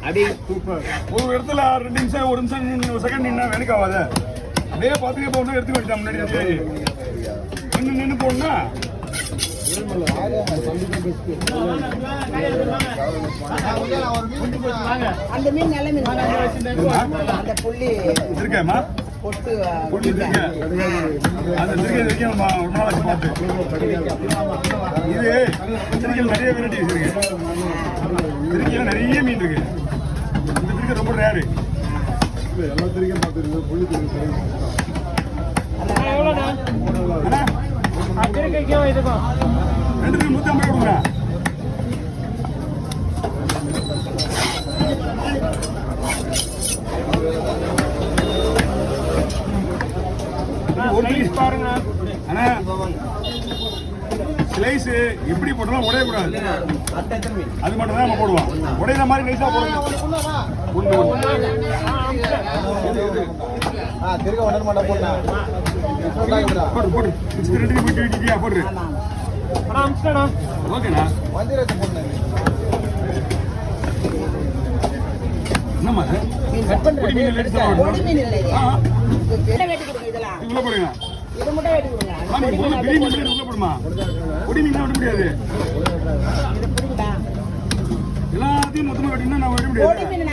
அடி சூப்பர். ஒரு இடத்துல 2 நிமிஷம் 1 நிமிஷம் 1 செகண்ட் நின்னா எனக்கு ஆகாத. அப்படியே பார்த்துட்டே போகணும், எடுத்து வச்சுட்டேன் முன்னாடி. நின்று போகணும்னா அந்த மீன் நல்ல மீன். அந்த புள்ளி இருக்கேம்மா, பொட்டு புள்ளி இருக்கேன். அந்த திருக்கை ஒரு நாள் வச்சு பார்த்து. இது திருக்கையில் நிறைய வெரைட்டிஸ் இருக்கு. திருக்கையில் நிறைய மீன் இருக்கு. இந்த திருக்கை ரொம்ப ரேரு. எல்லா திருக்கையும் பார்த்துருக்கு. புள்ளி திருக்கை இருக்கும். 2 150 கொடுங்க. பாருங்க அண்ணா, ஸ்லைஸ் எப்படி போட்டாலும் உடையக்கூடாது. அது மட்டும் தான் நம்ம போடுவோம். உடையிற மாதிரி நைஸா போடுவோம். போடு. ஓகேண்ணா. என்னம்மா உள்ள போடுங்க. உள்ள போடுமா? பொடி மீன் விட முடியாது. எல்லாத்தையும் மொத்தமா வெட்டினா நான் விட முடியாது.